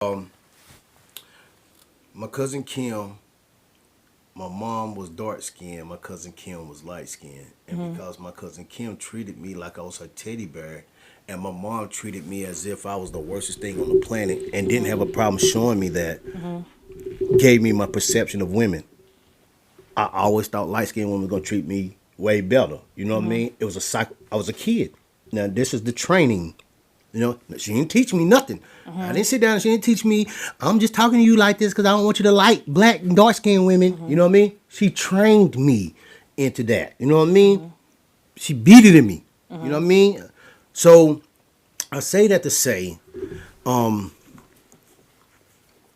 Um, my cousin Kim, my mom was dark skinned, my cousin Kim was light skinned. And because my cousin Kim treated me like I was her teddy bear, and my mom treated me as if I was the worstest thing on the planet and didn't have a problem showing me that, gave me my perception of women. I always thought light skinned women were gonna treat me way better. You know what I mean? It was a cycle. I was a kid. Now this is the training. You know, she didn't teach me nothing. I didn't sit down and she didn't teach me, I'm just talking to you like this because I don't want you to like black and dark skinned women. You know what I mean? She trained me into that. You know what I mean? She beat it in me. You know what I mean? So I say that to say, um,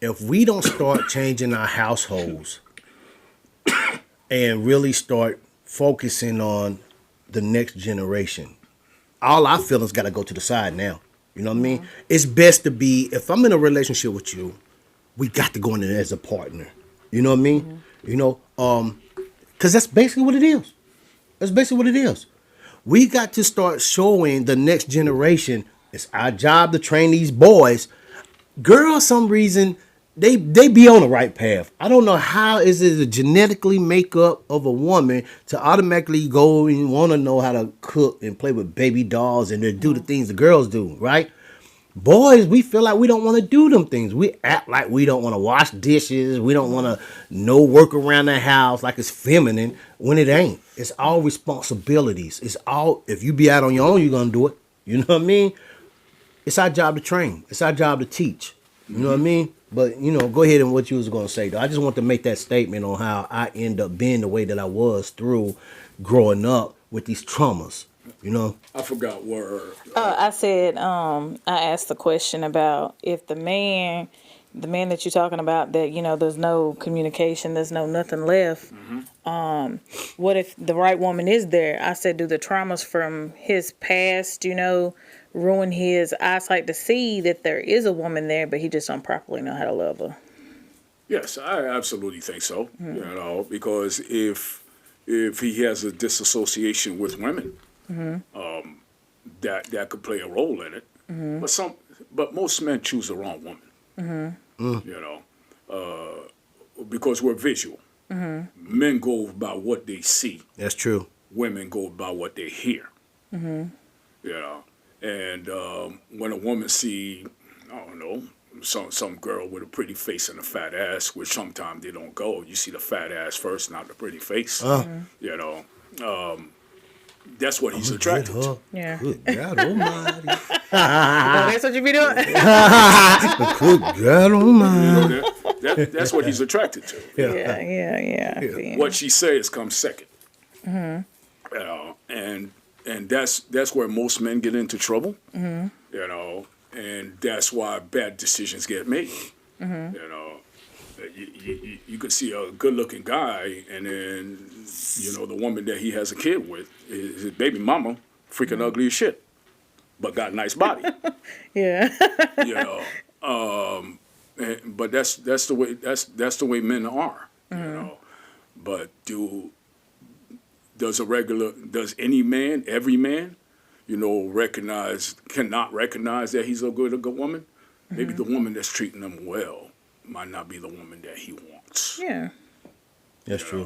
if we don't start changing our households and really start focusing on the next generation, all our feelings got to go to the side now. You know what I mean? It's best to be, if I'm in a relationship with you, we got to go in there as a partner. You know what I mean? You know, because that's basically what it is. That's basically what it is. We got to start showing the next generation it's our job to train these boys. Girls, some reason, they be on the right path. I don't know how is it a genetically makeup of a woman to automatically go and want to know how to cook and play with baby dolls and to do the things the girls do, right? Boys, we feel like we don't want to do them things. We act like we don't want to wash dishes. We don't want to no work around the house like it's feminine when it ain't. It's all responsibilities. It's all, if you be out on your own, you're going to do it. You know what I mean? It's our job to train. It's our job to teach. You know what I mean? But, you know, go ahead and what you was going to say, though. I just want to make that statement on how I end up being the way that I was through growing up with these traumas, you know? I forgot where. I said, I asked the question about if the man that you're talking about, that, you know, there's no communication, there's no nothing left. What if the right woman is there? I said, do the traumas from his past, you know, ruin his eyesight to see that there is a woman there, but he just don't properly know how to love her? Yes, I absolutely think so. You know, because if he has a disassociation with women, that could play a role in it. But most men choose the wrong woman. You know, because we're visual. Men go by what they see. That's true. Women go by what they hear. You know, and when a woman see, I don't know, some girl with a pretty face and a fat ass, which sometimes they don't go. You see the fat ass first, not the pretty face. You know, that's what he's attracted to. Yeah. Good God almighty. Oh, that's what you be doing? Good God almighty. That's what he's attracted to. Yeah. What she says comes second. And that's where most men get into trouble. You know, and that's why bad decisions get made. You know, you could see a good-looking guy, and then you know the woman that he has a kid with, his baby mama, freaking ugly as shit, but got a nice body. Yeah. You know, but that's the way men are. You know, but does every man, you know, cannot recognize that he's a good woman? Maybe the woman that's treating him well might not be the woman that he wants. Yeah. That's You true.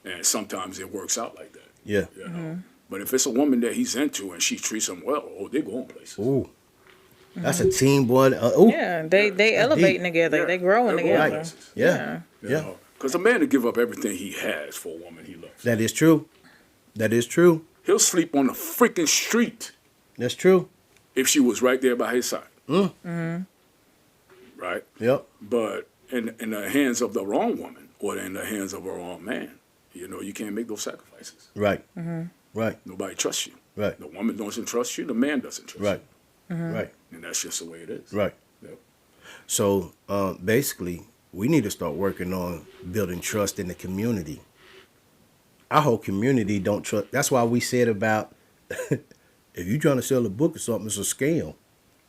know? And sometimes it works out like that. Yeah. You know? But if it's a woman that he's into and she treats him well, they go on places. Ooh. That's a team, boy. Ooh. Yeah. They elevating together. Yeah. They growing They're going together. Right. Yeah. Yeah. Because a man will give up everything he has for a woman he loves. That is true. That is true. He'll sleep on the freaking street That's true. if she was right there by his side. Right? Yep. But in the hands of the wrong woman or in the hands of a wrong man, you know, you can't make those sacrifices. Right. Right. Nobody trusts you. Right. The woman doesn't trust you. The man doesn't trust Right. you. Right. And that's just the way it is. Right. Yep. So basically, we need to start working on building trust in the community. Our whole community don't trust. That's why we said about if you're trying to sell a book or something, it's a scam.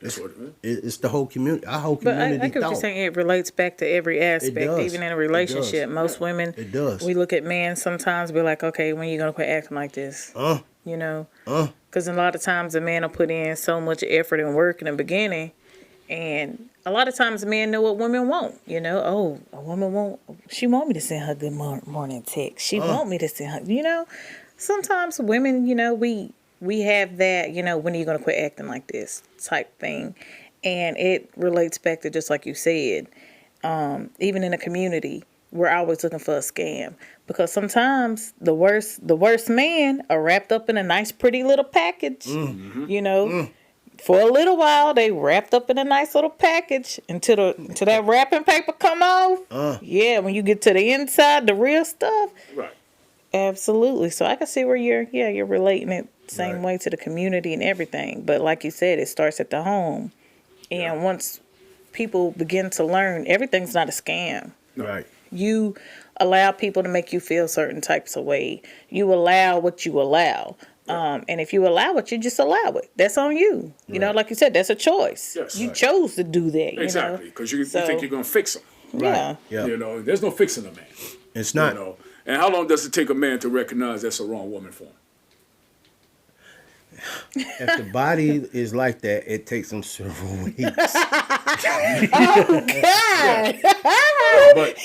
That's what it is. It's the whole community. Our whole But community I get what you're thought. saying. It relates back to every aspect, does. even in a It relationship. does. Most women, It does. we look at men sometimes, be like, okay, when you gonna quit acting like this? You know, because a lot of times a man will put in so much effort and work in the beginning, and a lot of times men know what women want. You know, oh, a woman she want me to send her good morning text. She want me to send her, you know. Sometimes women, you know, we have that, you know, when are you going to quit acting like this type thing. And it relates back to just like you said, even in a community, we're always looking for a scam. Because sometimes the worst men are wrapped up in a nice, pretty little package, you know. For a little while, they wrapped up in a nice little package until that wrapping paper come off. Yeah, when you get to the inside, the real stuff. Right. Absolutely. So I can see where you're relating it same way to the community and everything. But like you said, it starts at the home. And once people begin to learn, everything's not a scam. Right. You allow people to make you feel certain types of way. You allow what you allow. And if you allow it, you just allow it. That's on you. You know, like you said, that's a choice. Yes. You chose to do that. Exactly, because you So- think you're gonna fix them. Yeah. Yeah. You know, there's no fixing a man. It's not. You know, and how long does it take a man to recognize that's a wrong woman for him? If the body is like that, it takes them several weeks. God. But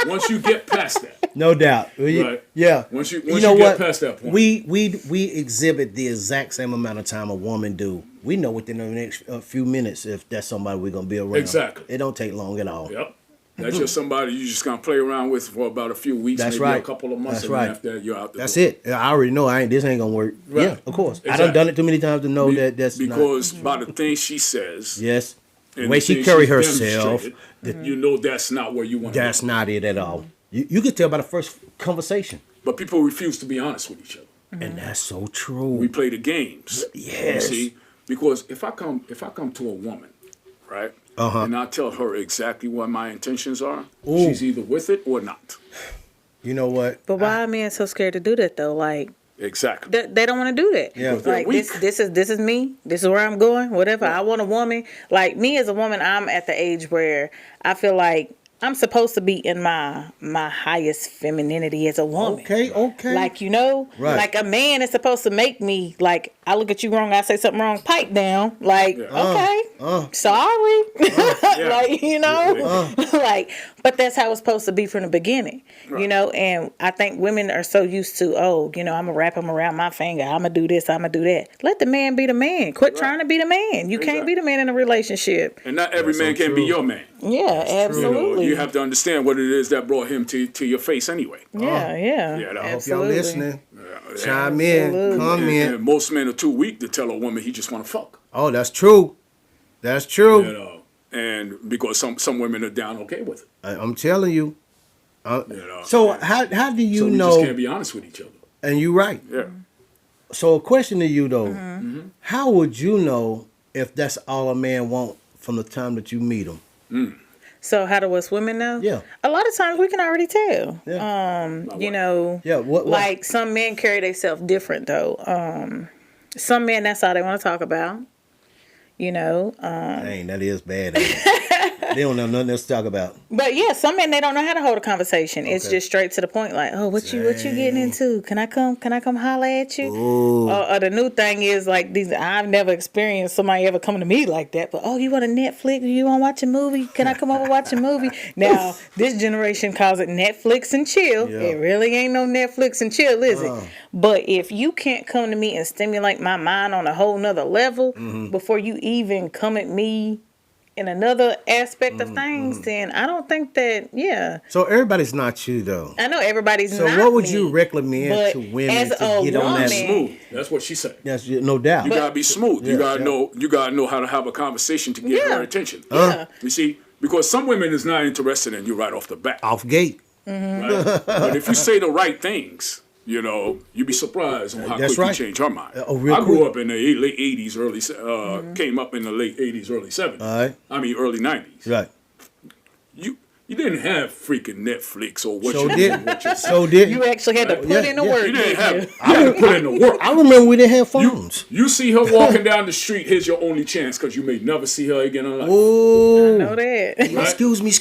once you get past that, No doubt. Right. Yeah. Once you know get what? past that point. We exhibit the exact same amount of time a woman do. We know within the next few minutes if that's somebody we're gonna be around. Exactly. It don't take long at all. Yep. That's just somebody you just gonna play around with for about a few weeks, That's maybe right. a couple of months, That's and right. then after that you're out the That's door. it. I already know this ain't gonna work. Right. Yeah, of course. I Exactly. done done it too many times to know that's because not. by the things she says, Yes. The and way the she things carry she's herself, demonstrated, you know that's not where you want to that's go. not it at all. You can tell by the first conversation. But people refuse to be honest with each other. And that's so We true. play the games. Yes. You see, because if I come to a woman, right, and I tell her exactly what my intentions are, she's either with it or not. You know what? But why are men so scared to do that though? Like Exactly. they don't want to do that. Yeah. They're Like weak. this is me. This is where I'm going. Whatever. I want a woman. Like me as a woman, I'm at the age where I feel like I'm supposed to be in my highest femininity as a woman. Okay. Like, you know, Right. like a man is supposed to make me, like, I look at you wrong, I say something wrong, pipe down. Like, okay, sorry. Like, you know, like, but that's how it's supposed to be from the beginning, you know, and I think women are so used to, oh, you know, I'm going to wrap him around my finger. I'm going to do this, I'm going to do that. Let the man be the man. Quit trying to be the man. You can't be the man in a relationship. And not every man so can be true. your man. Yeah, You know, absolutely. you have to understand what it is that brought him to your face anyway. yeah. Yeah, I hope Hope y'all Absolutely. listening. Yeah. Chime in. Absolutely. Come in. And most men are too weak to tell a woman he just want to fuck. Oh, that's true. That's true. You know, and because some women are down okay with it. I'm telling you. You know. So how do you So we know? just can't be honest with each other. And you're right. Yeah. So a question to you though: Mm-hmm. How would you know if that's all a man want from the time that you meet him? So how do us women know? Yeah. A lot of times we can already tell. Yeah. You know. Yeah, what- Like some men carry themselves different though. Some men that's all they want to talk about. You know. Dang, that is bad. ain't it? They don't know nothing else to talk about. But yeah, some men they don't know how to hold a conversation. It's Okay. just straight to the point. Like, oh, what you getting into? Can I come holler at you? Or the new thing is like these. I've never experienced somebody ever coming to me like that. But oh, you want a Netflix? You want to watch a movie? Can I come over watch a movie? Now this generation calls it Netflix and chill. Yeah. It really ain't no Netflix and chill, is it? But if you can't come to me and stimulate my mind on a whole nother level before you even come at me in another aspect of things, then I don't think that, So everybody's not you though. I know everybody's So not what would me, you recommend but to women as to a get on that? woman- Smooth. That's what she said. That's no doubt. You gotta be smooth. Yeah, You gotta yeah. know. You gotta know how to have a conversation to get Yeah. her attention. Yeah. You see, because some women is not interested in you right off the bat. Off gate. Right? But if you say the right things, you know, you'd be surprised on how That's quick right. you change her mind. Real I grew quick. up in the late '80s, came up in the late '80s, early '70s. All right. I mean, early '90s. Right. You didn't have freaking Netflix or what So you did. what you So did. You actually had to put Yeah, in the yeah. work. You didn't didn't have. you? You had to put in the work. I remember we didn't have phones. You see her walking down the street. Here's your only chance because you may never see her again in life. Ooh. Know that. Excuse me.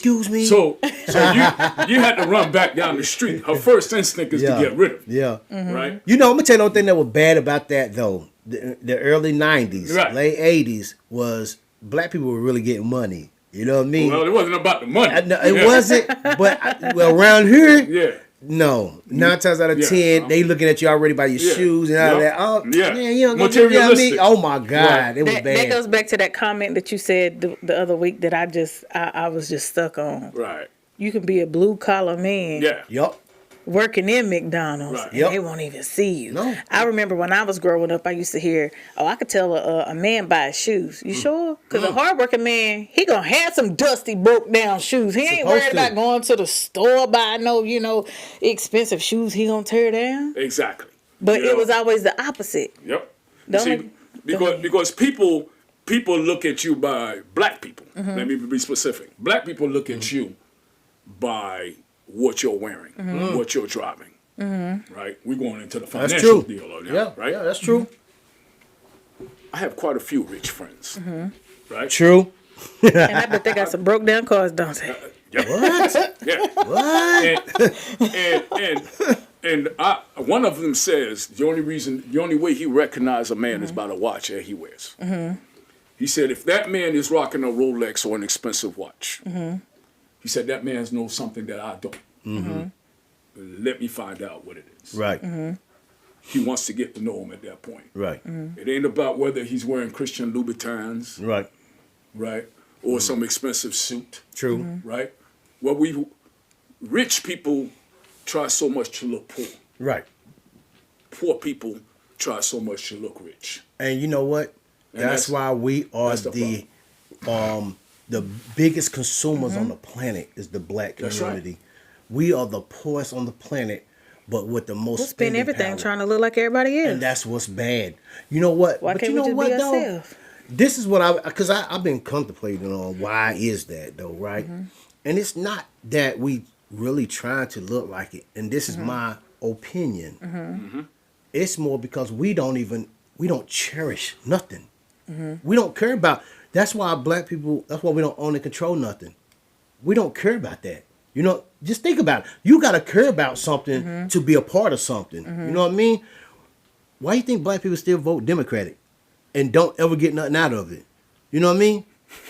So you had to run back down the street. Her first instinct is Yeah. to get rid of you, Yeah. right? You know, I'm gonna tell you one thing that was bad about that though. The early '90s, Right. late '80s was black people were really getting money. You know what I mean? Well, it wasn't about the money. No, it wasn't. But around here, Yeah. no. 9 times out of 10, they looking at you already by your Yeah. shoes and all Yep. that. Oh, Yeah. man, you don't go to, you know what I mean? Materialistic. Oh my God, Right. it was That bad. goes back to that comment that you said the other week that I was just stuck on. Right. You can be a blue collar man Yeah. Yup. working in McDonald's Right. and Yep. they won't even see you. No. I remember when I was growing up, I used to hear, "Oh, I could tell a man by his shoes." You sure? Because a hardworking man, he gonna have some dusty, broke down shoes. He ain't Supposed worried to. about going to the store buy no, expensive shoes. He gonna tear down. Exactly. But You it know? was always the opposite. Yep. The See, only- because people look at you by black people. Mm-hmm. Let me be specific. Black people look at you by what you're wearing, Mm-hmm. what you're driving. Right? We're going into the That's financial true. deal now, Yeah, right? yeah, that's true. I have quite a few rich friends. Mm-hmm. Right? True. And I bet they got some broke down cars, don't they? Yeah. What? Yeah. What? And one of them says the only way he recognizes a man is by the watch that he wears. He said if that man is rocking a Rolex or an expensive watch, he said that man knows something that I don't. Let me find out what it is. Right. He wants to get to know him at that point. Right. It ain't about whether he's wearing Christian Louboutins, Right. right, or some expensive suit, True. right. Rich people try so much to look poor. Right. Poor people try so much to look rich. And you know what? And That's why we are that's the the biggest consumers on the planet is the black That's right. community. We are the poorest on the planet, but with the most We'll spend spending everything power. trying to look like everybody else. And that's what's bad. You know what? Why But can't you know we just what, be though? ourselves? This is what I've been contemplating on why is that though, right? And it's not that we really trying to look like it. And this is my opinion. It's more because we don't cherish nothing. We don't care about. That's why black people. That's why we don't own and control nothing. We don't care about that. You know, just think about it. You got to care about something to be a part of something. You know what I mean? Why do you think black people still vote Democratic and don't ever get nothing out of it? You know what I mean?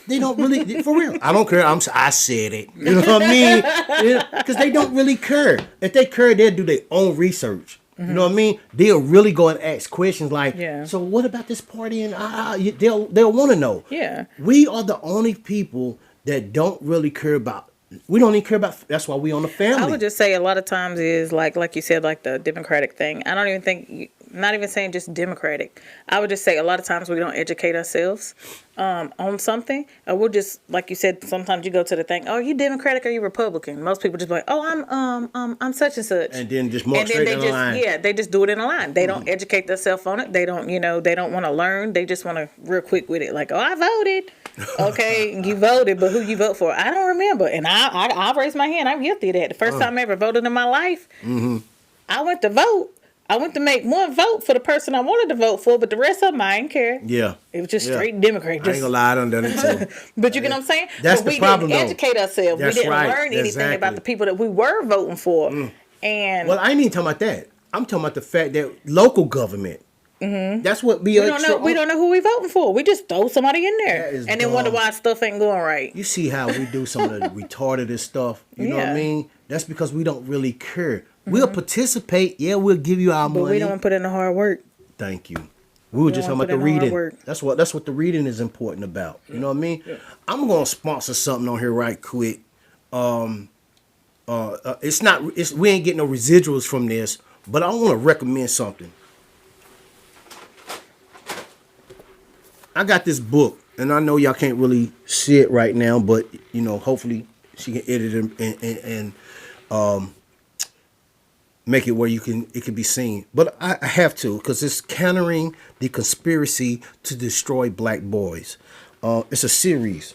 They don't really, for real. I don't care. I said it. You know what I mean? Because they don't really care. If they care, they'll do their own research. You know what I mean? They'll really go and ask questions like, Yeah. so what about this party? And they'll want to know. Yeah. We are the only people that don't really care about. We don't even care about. That's why we on the family. I would just say a lot of times is like you said, like the Democratic thing. I don't even think, not even saying just Democratic. I would just say a lot of times we don't educate ourselves on something. Or we'll just, like you said, sometimes you go to the thing, oh, are you Democratic or are you Republican? Most people just be like, oh, I'm such and such. and then just mark And then straight they down just, the line. yeah, they just do it in a line. They don't educate themselves on it. They don't, they don't want to learn. They just want to real quick with it. Like, oh, I voted. Okay, you voted, but who you vote for? I don't remember. And I'll raise my hand. I'm guilty of that. The first time I ever voted in my life, I went to vote. I went to make one vote for the person I wanted to vote for, but the rest of them I didn't care. Yeah. It was just Yeah. straight Democrat. I ain't Just, gonna lie, I done done it too. but you get what I'm saying? That's but the we problem, didn't though. educate ourselves. That's We didn't right. learn anything Exactly. about the people that we were voting for. And Well, I ain't even talking about that. I'm talking about the fact that local government. That's what be we don't know who we voting for. We just throw somebody in there That is and then wonder dumb. why stuff ain't going right. You see how we do some of the retarded stuff. You know what I Yeah. mean? That's because we don't really care. We'll participate. Yeah, we'll give you our But money. we don't put in the hard work. Thank you. We were just don't talking about put the in the hard reading. work. That's what the reading is important about. You know what I mean? I'm gonna sponsor something on here right quick. It's not. We ain't getting no residuals from this, but I want to recommend something. I got this book, and I know y'all can't really see it right now, but hopefully she can edit it and make it where it can be seen. But I have to, because it's Countering the Conspiracy to Destroy Black Boys. It's a series.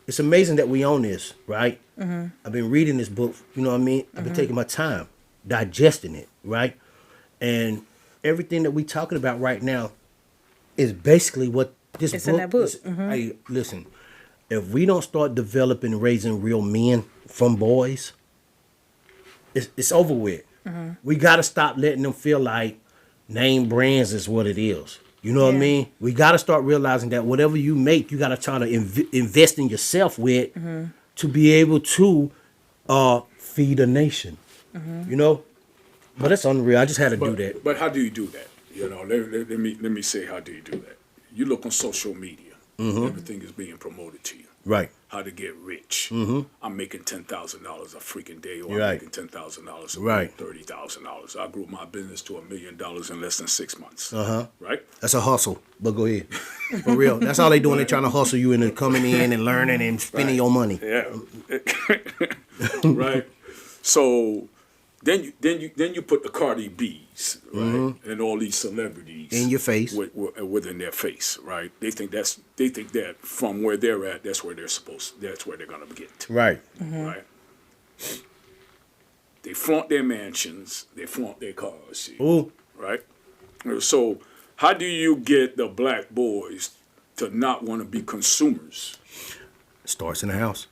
It's amazing that we own this, right? I've been reading this book, you know what I mean? I've been taking my time, digesting it, right? And everything that we talking about right now is basically what this It's book in that book. is. Hey, listen, if we don't start developing and raising real men from boys, it's over with. We got to stop letting them feel like name brands is what it is. You know what I Yeah. mean? We got to start realizing that whatever you make, you got to try to invest in yourself with to be able to feed a nation. You know? But it's unreal. I just had to do that. But how do you do that? You know, let me say, how do you do that? You look on social media. Everything is being promoted to you. Right. How to get rich. I'm making $10,000 a freaking day, or Right. I'm making $10,000 a Right. week, $30,000. I grew my business to $1 million in less than 6 months. Right? That's a hustle. But go ahead. For real. That's all they doing. They trying to hustle you into coming in and learning and spending your money. Yeah. Right. So then you put the Cardi B's, right, and all these celebrities In your face. within their face, right? They think that from where they're at, that's where they're gonna get, Right. right? They flaunt their mansions, they flaunt their cars, see, Ooh. right? So how do you get the black boys to not want to be consumers? Starts in the house.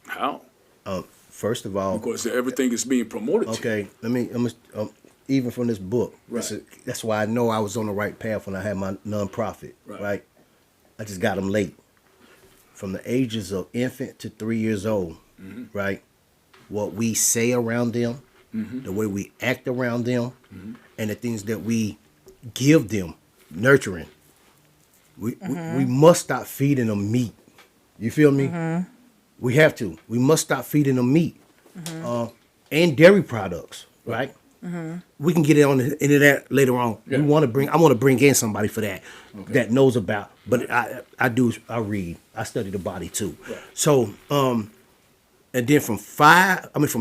How? First of all, Because everything is being promoted to you. okay, even from this book, Right. that's why I know I was on the right path when I had my nonprofit, Right. right? I just got them late. From the ages of infant to 3 years old, right? What we say around them, the way we act around them, and the things that we give them, nurturing. We must stop feeding them meat. You feel me? We have to. We must stop feeding them meat and dairy products, right? We can get into that later on. Yeah. I want to bring in somebody for that that knows about. But I read. I study the body too. Right. So and then from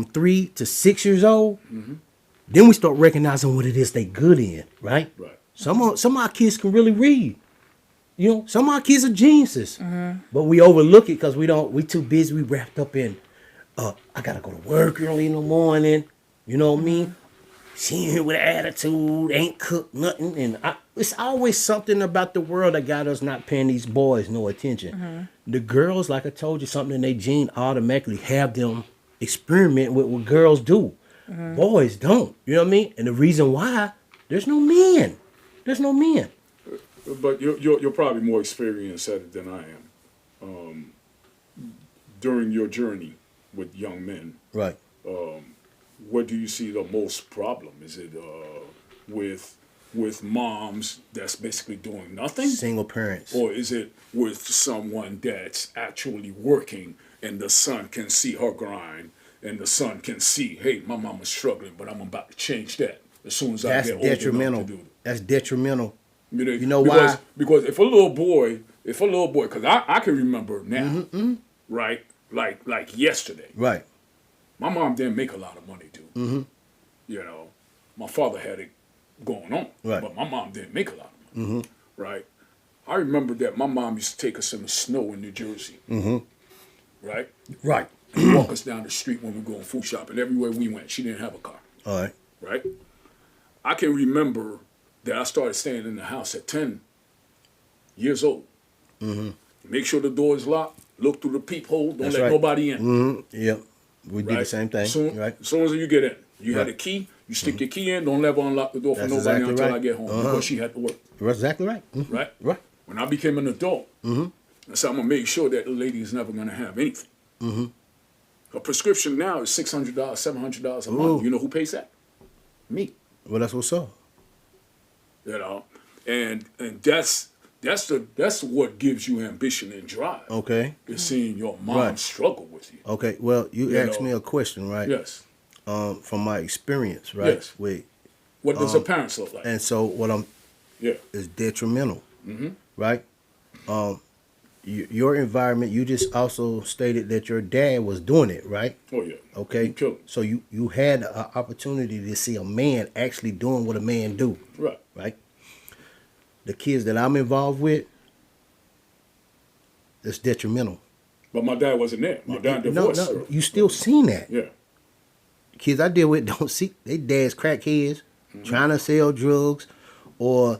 3 to 6 years old, then we start recognizing what it is they good in, right? Right. Some of our kids can really read. You know, some of our kids are geniuses, but we overlook it because we too busy. We wrapped up in, I gotta go to work early in the morning. You know what I mean? She in here with an attitude, ain't cooked nothing, and it's always something about the world that got us not paying these boys no attention. The girls, like I told you, something in their gene automatically have them experiment with what girls do. Boys don't. You know what I mean? And the reason why, there's no men. There's no men. But you're probably more experienced at it than I am. During your journey with young men, Right. what do you see the most problem? Is it with moms that's basically doing nothing, Single parents. or is it with someone that's actually working and the son can see her grind and the son can see, hey, my mama's struggling, but I'm about to change that as soon as That's I get old enough detrimental. to do it. That's detrimental. You know because, why? Because if a little boy, because I can remember now, right, like yesterday, Right. my mom didn't make a lot of money, dude. You know, my father had it going on, Right. but my mom didn't make a lot of money, right? I remember that my mom used to take us in the snow in New Jersey, right? Right. Walk us down the street when we go food shopping. Everywhere we went, she didn't have a car, All right. right? I can remember that I started staying in the house at 10 years old. Make sure the door is locked. Look through the peephole. Don't That's let right. nobody in. Yep. We did the same thing. Right. As soon as you get in, you had Right. a key. You stick your key in. Don't ever unlock the door for That's nobody exactly until right. I get home because she had to work. That's exactly right. Right. Right. When I became an adult, I said I'm gonna make sure that the lady is never gonna have anything. A prescription now is $600, $700 a month. Ooh. You know who pays that? Me. Well, that's what's up. You know, and that's what gives you ambition and drive. Okay. Is seeing your mom Right. struggle with you. Okay. Well, you You asked know. me a question, right? Yes. From my experience, right? Yes. With What does the parents look like? and so what I'm Yeah. is detrimental, right? Your environment. You just also stated that your dad was doing it, right? Oh yeah. Okay. You killed him. So you had an opportunity to see a man actually doing what a man do, Right. right? The kids that I'm involved with, it's detrimental. But my dad wasn't there. My dad divorced. No, you still seen that. Yeah. Kids I deal with don't see they dads crackheads, trying to sell drugs, or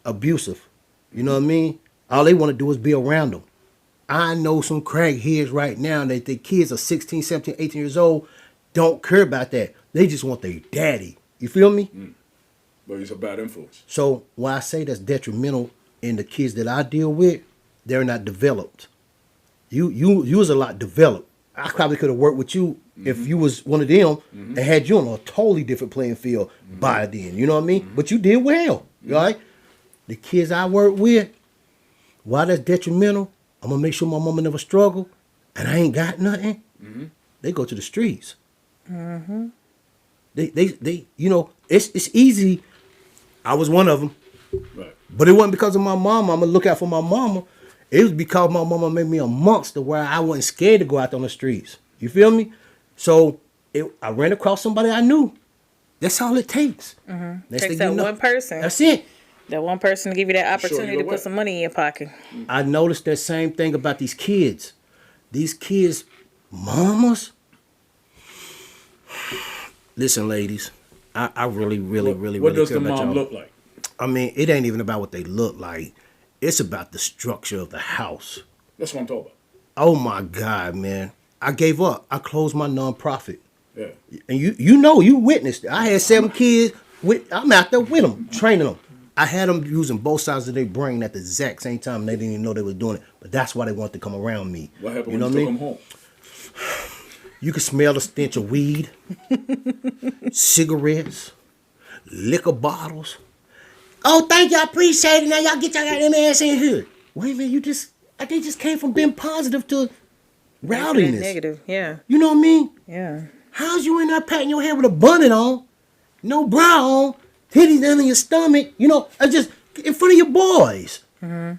abusive. You know what I mean? All they want to do is be around them. I know some crackheads right now that their kids are 16, 17, 18 years old, don't care about that. They just want their daddy. You feel me? But he's a bad influence. So when I say that's detrimental in the kids that I deal with, they're not developed. You was a lot developed. I probably could have worked with you if you was one of them and had you on a totally different playing field by then. You know what I mean? But you did well, right? The kids I work with, while that's detrimental, I'm gonna make sure my mama never struggle, and I ain't got nothing. They go to the streets. They you know, it's easy. I was one of them. Right. But it wasn't because of my mama. I'm gonna look out for my mama. It was because my mama made me a monster where I wasn't scared to go out on the streets. You feel me? So I ran across somebody I knew. That's all it takes. Next Takes thing that you know- one person. That's it. That one person to give you that Show you opportunity the to way. put some money in your pocket. I noticed that same thing about these kids. These kids, mamas. Listen, ladies, I really, really, really, What really does care the about mom y'all. look like? I mean, it ain't even about what they look like. It's about the structure of the house. That's what I'm talking about. Oh my God, man. I gave up. I closed my nonprofit. Yeah. And you witnessed it. I had 7 kids. I'm out there with them, training them. I had them using both sides of their brain at the exact same time. They didn't even know they were doing it. But that's why they wanted to come around me. What happened You know when what I you took mean? him home? You can smell the stench of weed, cigarettes, liquor bottles. Oh, thank you. I appreciate it. Now y'all get your goddamn ass in here. Wait a minute. They just came from being positive to rowdiness. Negative, yeah. You know what I mean? Yeah. How's you in there patting your head with a bunnet on, no bra on, titties down in your stomach? You know, just in front of your boys.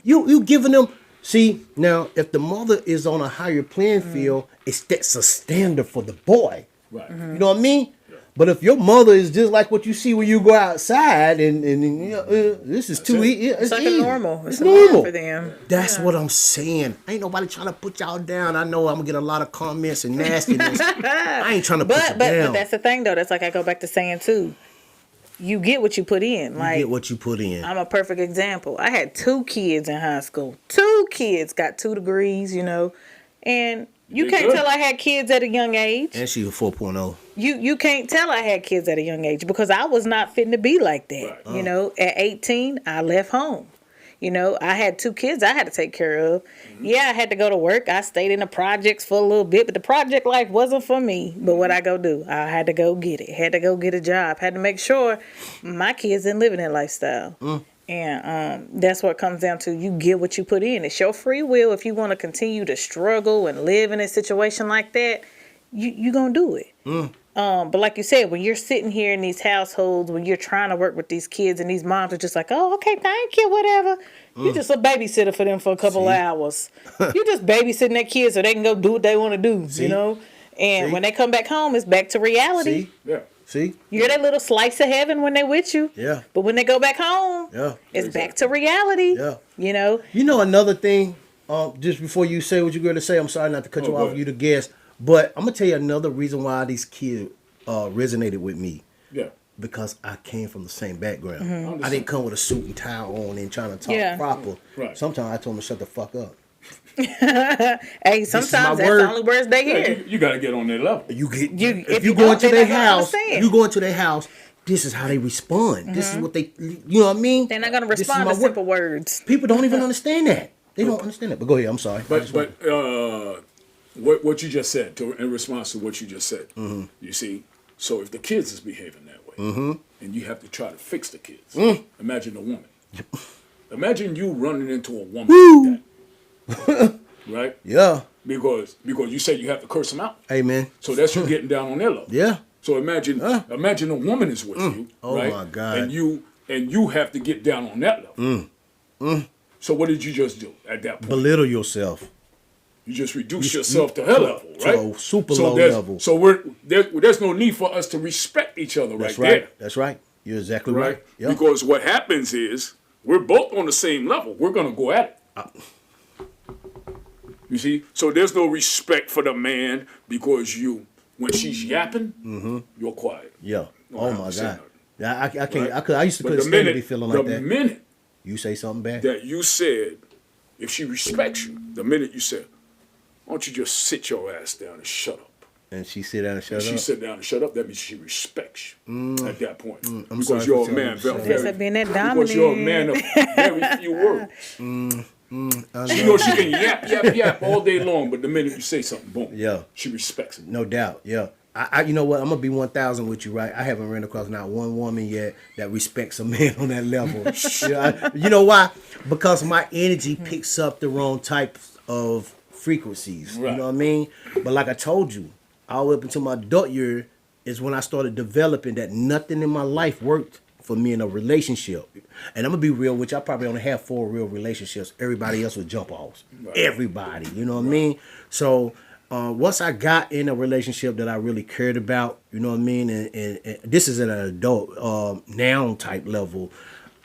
You giving them. See, now if the mother is on a higher playing field, that's a standard for the boy. Right. You know what I mean? But if your mother is just like what you see when you go outside, and you know, this is too easy. It's like easy. a normal. It's normal normal for them. That's what I'm saying. Ain't nobody trying to put y'all down. I know I'm gonna get a lot of comments and nastiness. I ain't trying to put you But down. that's the thing though. That's like I go back to saying too. You get what you put in. You Like get what you put in. I'm a perfect example. I had 2 kids in high school. 2 kids got 2 degrees, you know, and you did can't good. tell I had kids at a young age. And she was 4.0. You can't tell I had kids at a young age because I was not fitting to be like that. Right. You know, at 18, I left home. You know, I had 2 kids I had to take care of. Yeah, I had to go to work. I stayed in the projects for a little bit, but the project life wasn't for me. But what I go do? I had to go get it. Had to go get a job. Had to make sure my kids didn't live in that lifestyle. And that's what it comes down to. You get what you put in. It's your free will. If you want to continue to struggle and live in a situation like that, you going to do it. But like you said, when you're sitting here in these households, when you're trying to work with these kids and these moms are just like, oh, okay, thank you, whatever. You're just a babysitter for them for a couple of hours. You're just babysitting their kids so they can go do what they want to do, See? you know? And See? when they come back home, it's back to reality. See? Yeah. See? You're that little slice of heaven when they're with you. Yeah. But when they go back home, Yeah. it's back to reality. Yeah. You know? You know another thing, just before you say what you're going to say, I'm sorry not to cut you go off, ahead. you the guest, but I'm going to tell you another reason why these kids resonated with me. Yeah. Because I came from the same background. Mm-hmm. I didn't come with a suit and tie on and trying to talk Yeah. proper. Right. Sometimes I told them to shut the fuck up. Hey, sometimes my that's word. the only words they Yeah, hear. you got to get on their level. if if you you go don't, into they're their not gonna house, understand. you go into their house, this is how they respond. This is what they, you know what I mean? They're not going to This is respond my to word. simple words. People don't even understand that. They don't understand it. But go ahead. I'm sorry. But what you just said in response to what you just said, you see, so if the kids is behaving that way, and you have to try to fix the kids, imagine a woman. Imagine you running into a woman like that, right? Yeah. Because you said you have to curse them out, Hey, man. so that's you getting down on their level. Yeah. So imagine a woman is with you, Oh, right? my God. And you have to get down on that level. So what did you just do at that point? Belittle yourself. You just reduce yourself to her level, to right? a super so low there's- level. So there's no need for us to respect each other That's right right. there, That's right. You're exactly right. right? Yeah. Because what happens is we're both on the same level. We're gonna go at it. You see, so there's no respect for the man because when she's yapping, you're quiet. Yeah. No, Oh I my don't say God. nothing. Yeah, I can't. Right? I used to But couldn't stand to be feeling like that. minute You say something back. that you said, if she respects you, the minute you said, why don't you just sit your ass down and shut up? And she sit down and shut She up. sit down and shut up. That means she respects you at that point. I'm Because sorry you're for a man, telling you Yes, I've been that because you're a man of very few words. She knows she can yap all day long, but the minute you say something, boom, Yeah. she respects it. No doubt, yeah. You know what? I'm gonna be 1,000 with you, right? I haven't ran across not one woman yet that respects a man on that level. You know why? Because my energy picks up the wrong types of frequencies. Right. You know what I mean? But like I told you, all the way up until my adult year is when I started developing that nothing in my life worked for me in a relationship. And I'm gonna be real with you. I probably only have 4 real relationships. Everybody else was jump offs. Right. Everybody. You know what I mean? So once I got in a relationship that I really cared about, you know what I mean, and this is at an adult now type level,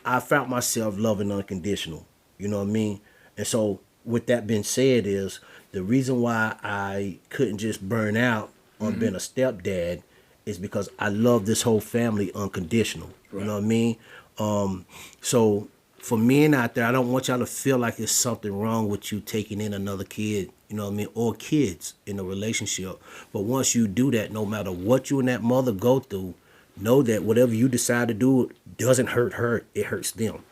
I found myself loving unconditional. You know what I mean? And so with that being said is the reason why I couldn't just burn out on being a stepdad is because I love this whole family unconditional. You know what I mean? So for men out there, I don't want y'all to feel like there's something wrong with you taking in another kid, you know what I mean, or kids in a relationship. But once you do that, no matter what you and that mother go through, know that whatever you decide to do doesn't hurt her, it hurts them.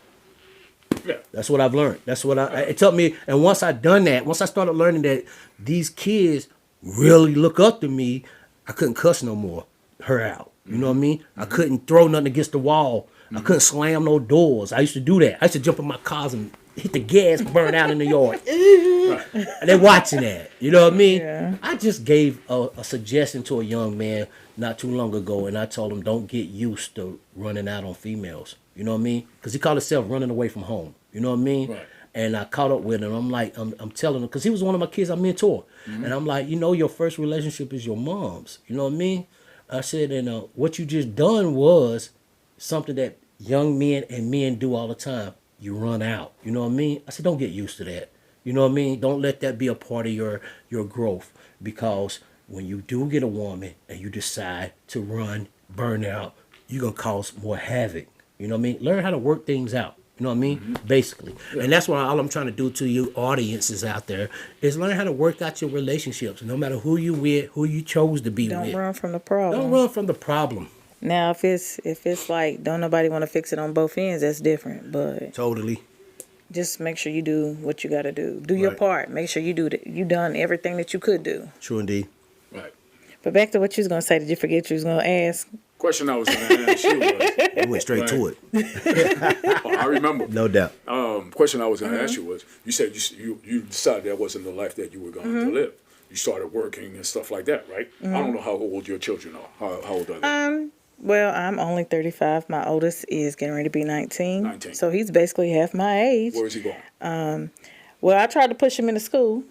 Yeah. That's what I've learned. That's what it took me. And once I done that, once I started learning that these kids really look up to me, I couldn't cuss no more. Her out. You know what I mean? I couldn't throw nothing against the wall. I couldn't slam no doors. I used to do that. I used to jump in my cars and hit the gas, burn out in the yard. And they're watching that. You know what I mean? Yeah. I just gave a suggestion to a young man not too long ago, and I told him don't get used to running out on females. You know what I mean? Because he called himself running away from home. You know what I mean? Right. And I caught up with him. I'm like, I'm telling him, because he was one of my kids I mentor. And I'm like, you know, your first relationship is your mom's. You know what I mean? I said, and what you just done was something that young men and men do all the time. You run out. You know what I mean? I said, don't get used to that. You know what I mean? Don't let that be a part of your growth. Because when you do get a woman and you decide to run, burn out, you're going to cause more havoc. You know what I mean? Learn how to work things out. You know what I mean? Basically. Yeah. And that's what all I'm trying to do to you audiences out there is learn how to work out your relationships. No matter who you with, who you chose to be with. Don't run from the problem. Don't run from the problem. Now, if it's like don't nobody want to fix it on both ends, that's different. But Totally. just make sure you do what you got to do. Do your Right. part. Make sure you you done everything that you could do. True indeed. Right. But back to what you was gonna say. Did you forget you was gonna ask? Question I was going to ask you was, We went straight to it. I remember. No doubt. Question I was going to ask you was, you said you decided that wasn't the life that you were going to live. You started working and stuff like that, right? I don't know how old your children are. How old are they? Well, I'm only 35. My oldest is getting ready to be 19. 19. So he's basically half my age. Where is he going? Well, I tried to push him into school,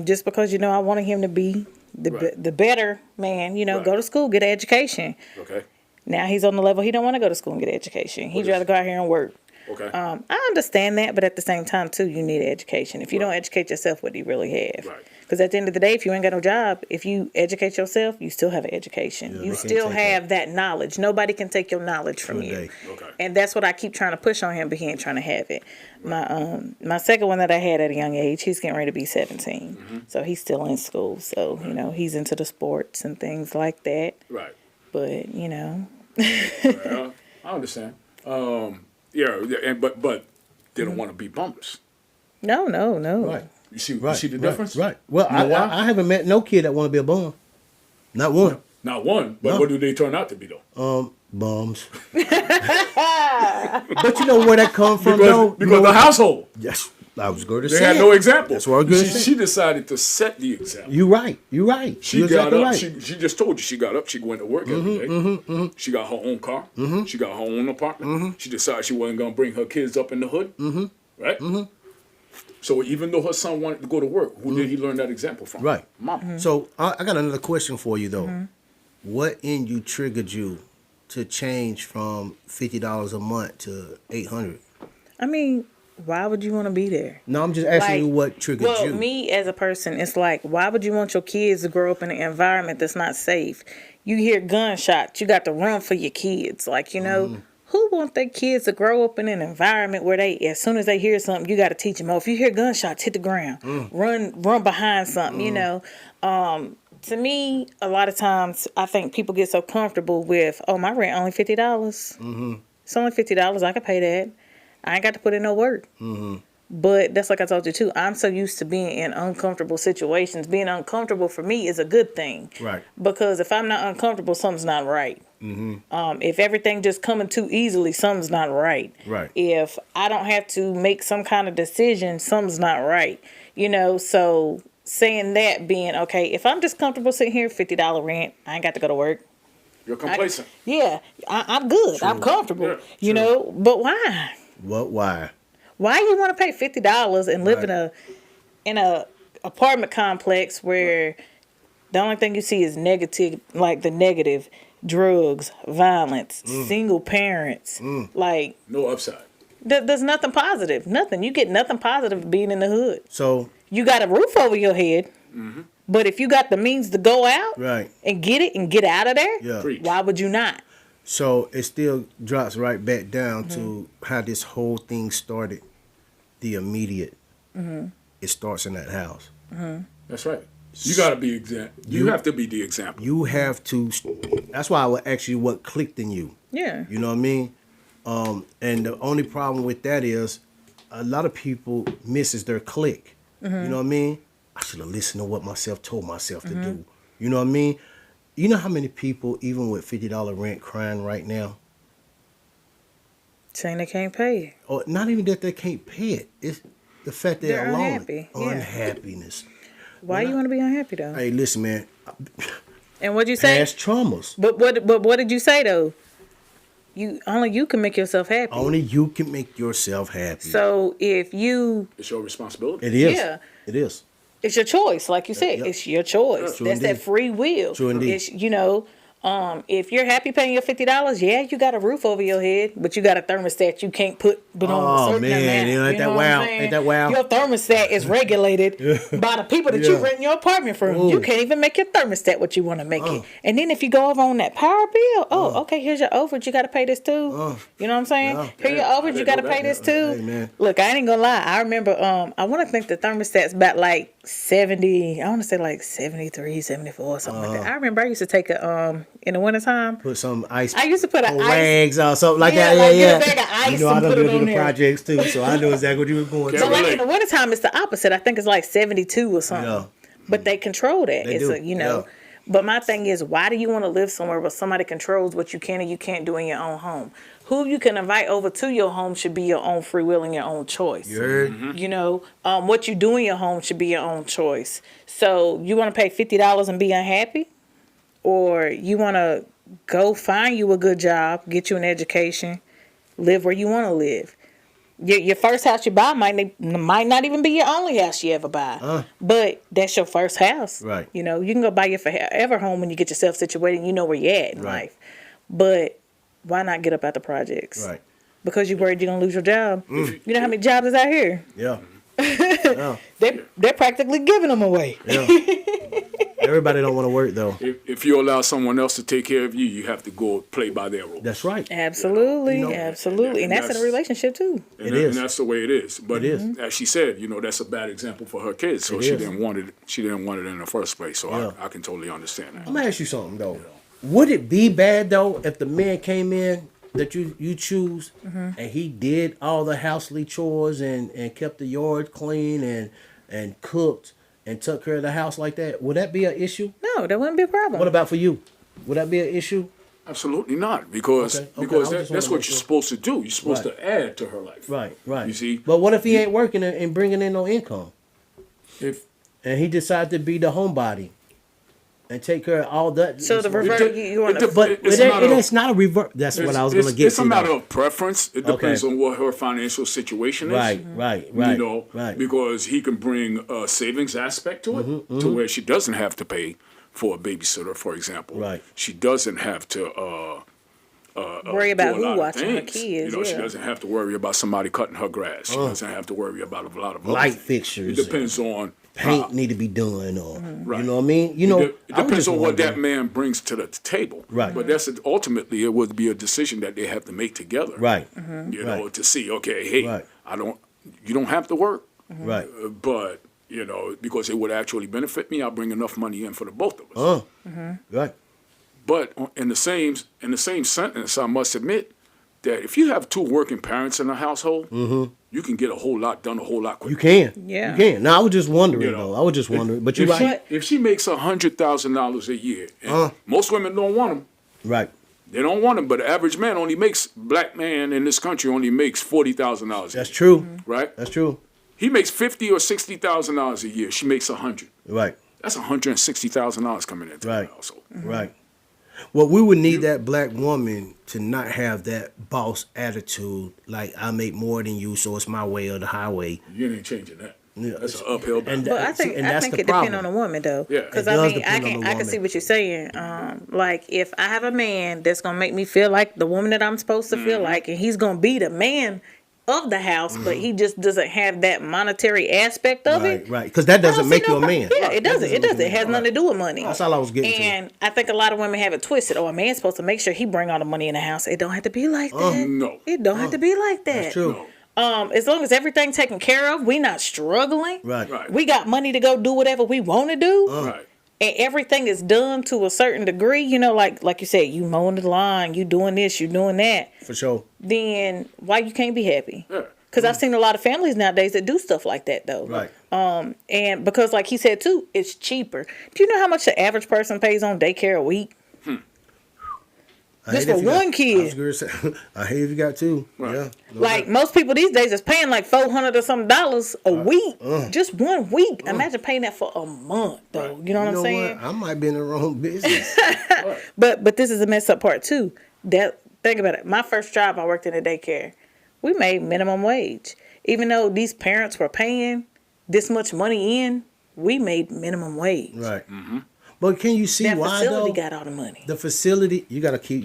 just because I wanted him to be Right. the better man. Right. Go to school, get an education. Okay. Now he's on the level he don't want to go to school and get an education. He'd rather go out here and work. Okay. I understand that, but at the same time too, you need an education. If you don't educate yourself, what do you really have? Right. Because at the end of the day, if you ain't got no job, if you educate yourself, you still have an education. You right. still Can't take have that knowledge. Nobody can take your knowledge from True you. day. Okay. And that's what I keep trying to push on him, but he ain't trying to have it. My second one that I had at a young age, he's getting ready to be 17. So he's still in school. So, he's into the sports and things like that. Right. But, Well, I understand. But they don't want to be bumpers. no. Right. You see Right. the difference? Right. Well, You know why? I haven't met no kid that want to be a bum. Not one. Not one, but No. what do they turn out to be though? Bums. But you know where that come from, though? Because the household, Yes. I was going to they say had it. no example. That's what I was gonna say. She decided to set the example. You right. You right. She You got exactly up. right. She just told you she got up. She went to work every day. She got her own car. She got her own apartment. She decided she wasn't gonna bring her kids up in the hood. Right. So even though her son wanted to go to work, who did he learn that example from? Right. Mom. So I got another question for you though. What in you triggered you to change from $50 a month to $800? I mean, why would you want to be there? No, I'm just asking you what triggered well, you. me as a person, it's like, why would you want your kids to grow up in an environment that's not safe? You hear gunshots, you got to run for your kids. Like, who want their kids to grow up in an environment where they, as soon as they hear something, you got to teach them, oh, if you hear gunshots, hit the ground, run behind something, to me, a lot of times I think people get so comfortable with, oh, my rent only $50. Mm-hmm. It's only $50. I can pay that. I ain't got to put in no work. Mm-hmm. But that's like I told you too. I'm so used to being in uncomfortable situations. Being uncomfortable for me is a good thing. Right. Because if I'm not uncomfortable, something's not right. Mm-hmm. If everything just coming too easily, something's not right. Right. If I don't have to make some kind of decision, something's not right. You know, so saying that being, okay, if I'm just comfortable sitting here, $50 rent, I ain't got to go to work. You're complacent. I'm good. I'm comfortable. Yeah, you know, but why? What? Why? Why you want to pay $50 and live in a apartment complex where the only thing you see is negative, like the negative, drugs, violence, single parents, like No upside. there's nothing positive, nothing. You get nothing positive being in the hood. So You got a roof over your head, but if you got the means to go out right. and get it and get out of there, Yeah. Preach. why would you not? So it still drops right back down to how this whole thing started. The immediate. It starts in that house. That's right. You got to be You have to be the example. You have to. That's why I would ask you what clicked in you. Yeah. You know what I mean? And the only problem with that is a lot of people misses their click. You know what I mean? I should have listened to what myself told myself to do. You know what I mean? You know how many people, even with $50 rent, crying right now? Saying they can't pay it. Or not even that they can't pay it. It's the fact they're They're alone. unhappy, yeah. Unhappiness. Why you want to be unhappy though? Hey, listen, man. And what'd you say? Past traumas. But what did you say though? Only you can make yourself happy. Only you can make yourself happy. So if you, It's your responsibility. It is. Yeah. It is. it's your choice, like you said, yeah. it's your choice. True That's indeed. that free will. True indeed. It's if you're happy paying your $50, yeah, you got a roof over your head, but you got a thermostat you can't put but on a Oh, certain man, amount. ain't that you know what wow? I'm saying? Ain't that wow? Your thermostat is regulated by the people that you Yeah. rent your apartment from. Ooh. You can't even make your thermostat what you want to make it. And then if you go over on that power bill, okay, here's your overage. You got to pay this too. You know what I'm saying? Yeah. Here your Yeah, I overage. You didn't got to know pay that. this too. Hey, man. Look, I ain't gonna lie. I remember. I want to think the thermostat's about like 70. I want to say like 73, 74, something like that. I remember I used to take a in the wintertime. Put some ice. I used to put an or ice. rags or something like Yeah, that. like Yeah, get a yeah. bag of ice You know, I and done put it been to on the there. projects too, so I know exactly what you were going Yeah, So through. like relate. in the wintertime, it's the opposite. I think it's like 72 or something. Yeah. But they control that. They It's do, a, yeah. But my thing is, why do you want to live somewhere where somebody controls what you can and you can't do in your own home? Who you can invite over to your home should be your own free will and your own choice. You heard? What you do in your home should be your own choice. So you want to pay $50 and be unhappy? Or you want to go find you a good job, get you an education, live where you want to live. Your first house you buy might not even be your only house you ever buy, but that's your first house. Right. You can go buy your forever home when you get yourself situated and you know where you're at in Right. life. But why not get up out the projects? Right. Because you're worried you're gonna lose your job. You know how many jobs is out here? Yeah. Yeah. They're practically giving them away. Yeah. Everybody don't want to work though. If you allow someone else to take care of you, you have to go play by their rules. That's right. Absolutely, You know, absolutely, and that's in a that's- relationship too. And It is. and that's the way it is. But It is. as she said, that's a bad example for her kids. So It she is. didn't want it. She didn't want it in the first place. So Yeah. I can totally understand that. I'm gonna ask you something though. Would it be bad though if the man came in that you choose and he did all the housely chores and kept the yard clean and cooked and took care of the house like that? Would that be an issue? No, that wouldn't be a problem. What about for you? Would that be an issue? Absolutely not, because Okay, because I just that's wanna what make you're sure. supposed to do. You're supposed Right. to add to her life. Right, right. You see? But what if he ain't working and bringing in no income? If And he decided to be the homebody and take care of all that. So the But revert, you want to. but It's it, a matter of- it's not a revert. That's what I was going to get It's to. a matter though. of preference. It depends on what her financial situation is. Right, right, right. Right. Because he can bring a savings aspect to it, to where she doesn't have to pay for a babysitter, for example. Right. She doesn't have to Worry about do a lot who of watching her things. kids. She yeah. doesn't have to worry about somebody cutting her grass. She doesn't have to worry about a lot of other Light things. fixtures. It depends on Paint need to be done, or Right. you know what I mean. You know, It I was depends just on what that wondering- man brings to the table. Right. But that's ultimately it would be a decision that they have to make together. Right, You know, Right. to see, okay, hey, Right. you don't have to work, right. but You know, because it would actually benefit me. I'll bring enough money in for the both of us. Right. But in the same sentence, I must admit that if you have two working parents in a household, you can get a whole lot done a whole lot quicker. You can. Yeah. You can. Now I was just wondering You know, though. I was just wondering. But you're If right. if she makes $100,000 a year, and most women don't want them. Right. They don't want them, but the average man black man in this country only makes $40,000. That's true. Right? That's true. He makes $50,000 or $60,000 a year. She makes $100,000. Right. That's $160,000 coming into Right. the household. Right. Well, we would need that black woman to not have that boss attitude, like I make more than you, so it's my way or the highway. You ain't changing that. Yeah, That's an uphill battle. and But I see, think and I that's think the it depends problem. on the woman though. Yeah. Because It I does mean depend on the I can woman. see what you're saying. Like if I have a man that's gonna make me feel like the woman that I'm supposed to feel like, and he's gonna be the man of the house, but he just doesn't have that monetary aspect of Right, it. right. Because that I don't doesn't see make no you a man. Yeah, it doesn't. It doesn't. It has nothing to do with money. That's all I was getting to. And I think a lot of women have it twisted. Oh, a man's supposed to make sure he bring all the money in the house. It don't have to be like that. No. It don't have to be like that. That's true. As long as everything's taken care of, we not struggling. Right. Right. We got money to go do whatever we want to do. Right. And everything is done to a certain degree, you know, like you said, you mowing the lawn, you doing this, you doing that. For sure. Then why you can't be happy? Yeah. Because I've seen a lot of families nowadays that do stuff like that though. Right. And because like he said too, it's cheaper. Do you know how much the average person pays on daycare a week? I Just hate if for you got- one kid. I was gonna say, I hate if you got two. Right. Yeah. No Like doubt. most people these days is paying like $400 or some dollars a week, just 1 week. Imagine paying that for a month, though. You know what You I'm know saying? what? I might be in the wrong business. But this is the messed up part too. That think about it. My first job, I worked in a daycare. We made minimum wage, even though these parents were paying this much money in. We made minimum wage. Right. But can you see That why facility though? got all the money. The facility, you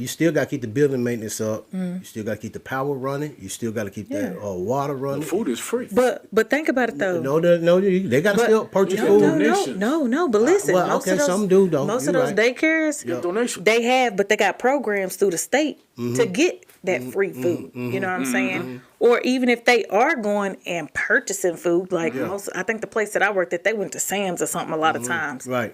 still got to keep the building maintenance up. You still got to keep the power running. You still got to keep that water running. Food is free. But think about it though. No, they got to But- still purchase No, food. donations. No. But listen, well, most okay, of those, some do, though. Most You're of those right. daycares, Get donations. they have, but they got programs through the state to get that free food. You know what I'm saying? Or even if they are going and purchasing food, like I think the place that I worked at, they went to Sam's or something a lot of times. Right.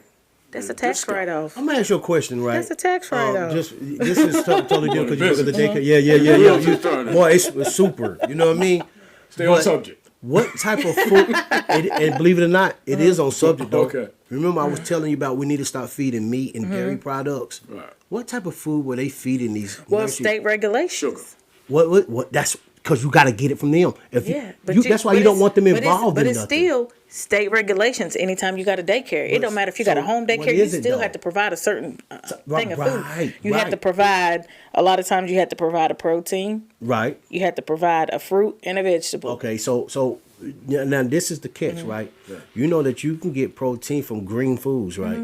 That's a tax discount. write-off. I'm gonna ask you a question, right? That's a tax write-off. This is totally different because you look at the Business. daycare. Yeah. Realty turn. Boy, it's super. You know what I mean? Stay on But subject. What type of food? And believe it or not, it is on subject though. Okay. Remember, I was telling you about we need to start feeding meat and dairy products. Right. What type of food were they feeding these? Well, nursery- state regulations. Sugar. What? That's because you got to get it from them. If Yeah, that's why you don't want them involved But in it's nothing. still state regulations. Anytime you got a daycare, it don't matter if you got a home what daycare. is You it, still though? have to provide a certain thing of food. Right, You have to right. provide. A lot of times, you have to provide a protein. Right. You have to provide a fruit and a vegetable. Okay, so now this is the catch, Mm-hmm. right? You know that you can get protein from green foods, right?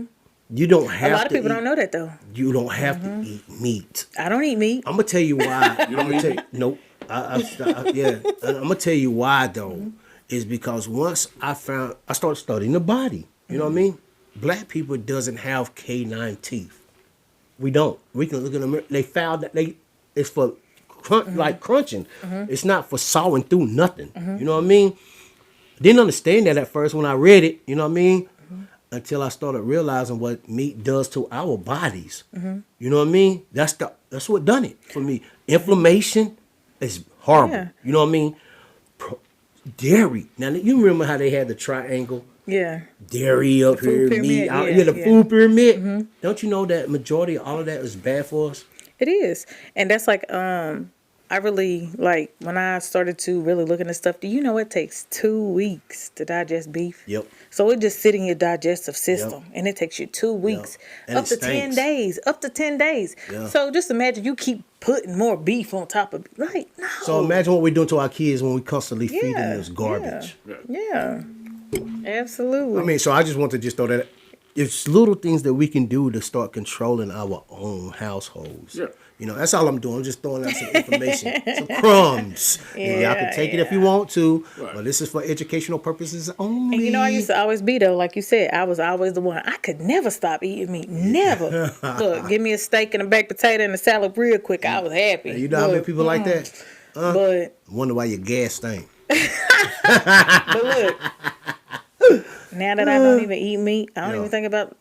You don't have Mm-hmm. A lot of to people eat, don't know that though. You don't have to eat meat. I don't eat meat. I'm gonna tell you why. You don't eat meat? Nope. Yeah. I'm gonna tell you why though. Is because once I started studying the body. You know what I mean? Black people doesn't have canine teeth. We don't. We can look at them. They found that it's for like crunching. It's not for sawing through nothing. You know what I mean? Didn't understand that at first when I read it. You know what I mean? Until I started realizing what meat does to our bodies. You know what I mean? That's what done it for me. Inflammation is horrible. Yeah. You know what I mean? Dairy. Now you remember how they had the triangle? Yeah. Dairy up here, pyramid, meat out. yeah, Yeah, the yeah. food pyramid. Don't you know that majority of all of that is bad for us? It is. And that's like I really like when I started to really look into stuff. Do you know it takes 2 weeks to digest beef? Yep. So it just sit in your digestive system, and it takes you 2 weeks, And up it to 10 stinks. days, up to 10 days. Yeah. So just imagine you keep putting more beef on top of right. No. So imagine what we're doing to our kids when we constantly feeding Yeah, this garbage. Yeah, absolutely. I mean, so I just want to just throw that. It's little things that we can do to start controlling our own households. Yeah. You know, that's all I'm doing. I'm just throwing out some information, some crumbs. And y'all can take it if you want to, Right. but this is for educational purposes only. And you know, I used to always be though, like you said, I was always the one. I could never stop eating meat. Never. Look, give me a steak and a baked potato and a salad real quick. I was happy. You know how many Look, people like that? But Wonder why your gas stink. but look, Now that I don't even eat meat, I don't Yeah. even think about.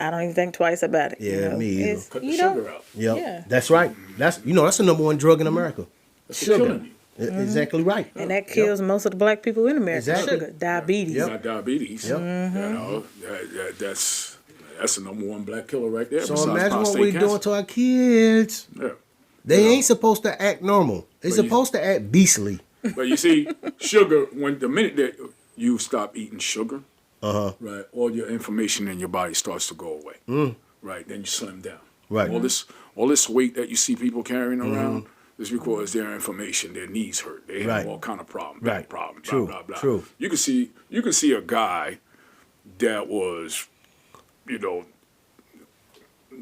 I don't even think twice about it. Yeah, me either. It's, Cut the you know, sugar out. Yep. Yeah. That's right. That's that's the number one drug in America. That's Sugar. killing you. Exactly right. And that kills most of the black people in America. Exactly. Sugar, diabetes. Yep. Not diabetes. Yep. You know, that's the number one black killer right there. So besides imagine what prostate we're cancer. doing to our kids. Yeah. They ain't supposed to act normal. They're But you- supposed to act beastly. But you see, sugar, when the minute that you stop eating sugar, right, all your information in your body starts to go away. Right, then you slim down. Right. All this weight that you see people carrying around is because their inflammation, their knees hurt. They have Right. all kind of problems, Right. back problems, True. blah, blah, blah. True. You can see a guy that was, you know,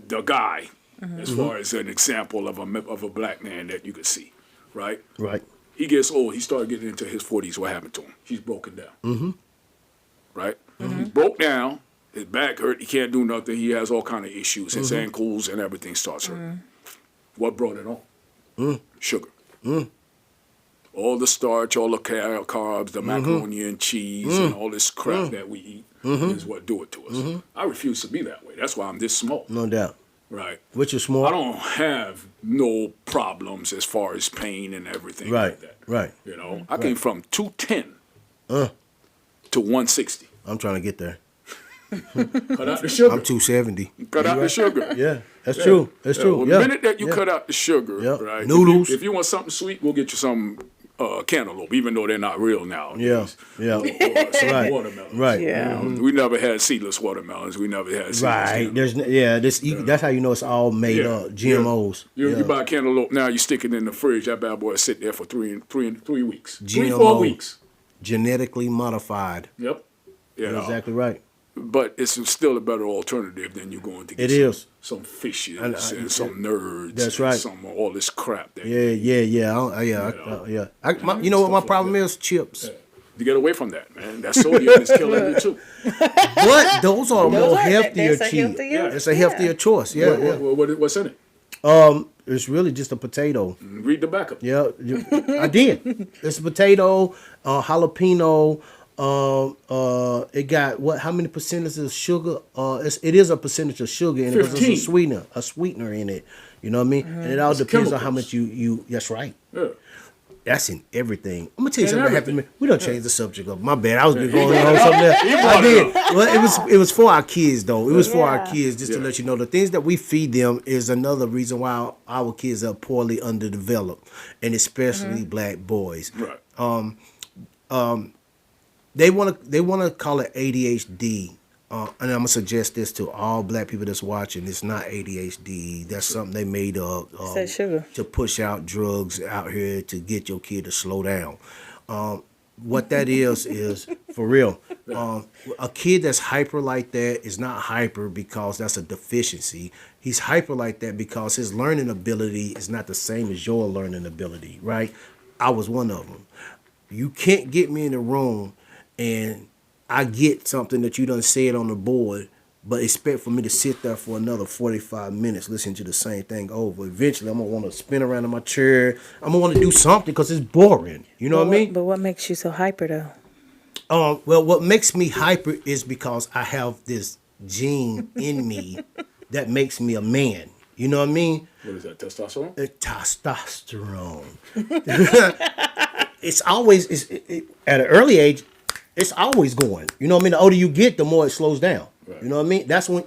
the guy as far as an example of a black man that you could see, right? Right. He gets old. He started getting into his 40s. What happened to him? He's broken down. Right? He's broke down. His back hurt. He can't do nothing. He has all kind of issues. His ankles and everything starts hurting. What brought it on? Sugar. All the starch, all the carbs, the macaroni and cheese, and all this crap that we eat is what do it to us. I refuse to be that way. That's why I'm this small. No doubt. Right? Which is I smart. don't have no problems as far as pain and everything Right. like that. Right. You know, I came from 210 to 160. I'm trying to get there. Cut out the sugar. I'm 270. Cut out the sugar. Yeah, that's true. That's Yeah, true. well, Yeah. the minute that you Yeah. cut out the sugar, Yeah. right? Noodles. If you want something sweet, we'll get you some cantaloupe, even though they're not real now. Yeah. Yeah. Or some Right. watermelons. Right. Yeah. We never had seedless watermelons. We never had seedless Right. cantaloupes. That's how you know it's all made Yeah. up. GMOs. You Yeah. buy cantaloupe now, you stick it in the fridge. That bad boy sit there for three weeks. GMO. 3-4 weeks. Genetically modified. Yep. You You're know, exactly right. but it's still a better alternative than you going to get It is. some fishes And, and some nerds. that's and right. Some all this crap. That Yeah. You know what my Stuff like problem that. is? Chips. You get away from that, man. That sodium is killing you too. But those are more healthier that's a cheese. healthier- It's a healthier choice. Yeah. Yeah. What's in it? It's really just a potato. Read the backup. Yeah, I did. It's a potato, jalapeno. It got what? How many percentages of sugar? It is a percentage of sugar in it because 15. it's a sweetener in it. You know what I mean? And it all It's depends on how chemicals. much you. That's right. Yeah. That's in everything. I'm gonna tell you In something that happened to me. everything. We don't change the subject up. My bad. I was going on something else. I did. Well, it was for our kids though. It was for our Yeah. kids just to Yeah. let you know the things that we feed them is another reason why our kids are poorly underdeveloped, and especially black boys. Right. They want to call it ADHD. And I'm gonna suggest this to all black people that's watching. It's not ADHD. That's something they made up that sugar. to push out drugs out here to get your kid to slow down. What that is for real. A kid that's hyper like that is not hyper because that's a deficiency. He's hyper like that because his learning ability is not the same as your learning ability, right? I was one of them. You can't get me in the room and I get something that you done said on the board, but expect for me to sit there for another 45 minutes listening to the same thing over. Eventually, I'm going to want to spin around in my chair. I'm going to want to do something because it's boring. You know what I mean? But what makes you so hyper though? Well, what makes me hyper is because I have this gene in me that makes me a man. You know what I mean? What is that? Testosterone? Testosterone. It's always at an early age. It's always going. You know what I mean? The older you get, the more it slows down. Right. You know what I mean? That's when.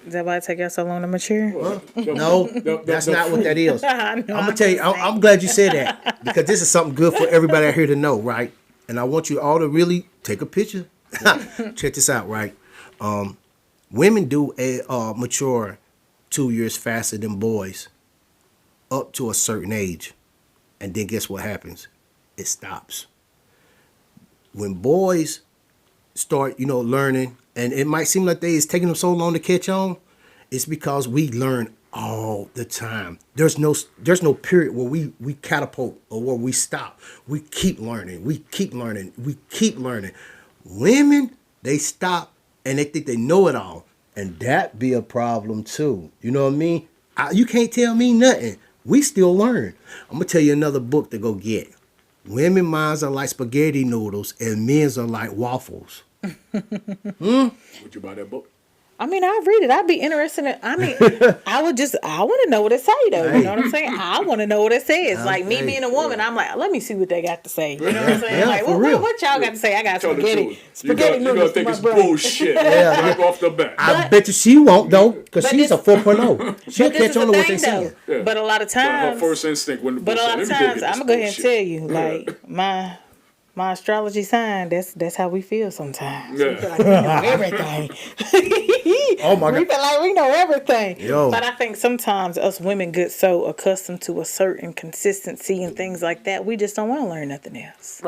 Is that why it take you so long to mature? No, that's not what that is. I know, I'm gonna tell you. I'm glad you said that because this is something good for everybody out here to know, right? And I want you all to really take a picture. Check this out, right? Women do mature 2 years faster than boys, up to a certain age, and then guess what happens? It stops. When boys start, learning, and it might seem like it's taking them so long to catch on, it's because we learn all the time. There's no period where we catapult or where we stop. We keep learning. We keep learning. We keep learning. Women, they stop and they think they know it all, and that be a problem too. You know what I mean? You can't tell me nothing. We still learn. I'm gonna tell you another book to go get. Women minds are like spaghetti noodles and men's are like waffles. Would you buy that book? I mean, I'd read it. I'd be interested in. I mean, I want to know what it say though. You know what I'm saying? I want to know what it says. Like me hey, being a woman, I'm like, let me see what they got to say. You know what I'm saying? Yeah, Like, for real. what y'all got to say? I got Tell the spaghetti, truth. spaghetti You gotta noodles think in it's my brain. bullshit right off the bat. I bet you she won't though, because But she's a this- 4.0. She'll But this catch is on the to what they thing saying. though. Yeah. But a lot of But her times, first instinct when the but a book lot said, of "Let me times, go get I'm this gonna go ahead and bullshit." tell you, like my astrology sign. That's how we feel sometimes. Yeah. We feel like we know everything. Oh my We God. feel like we know everything. Yo. But I think sometimes us women get so accustomed to a certain consistency and things like that, we just don't want to learn nothing else.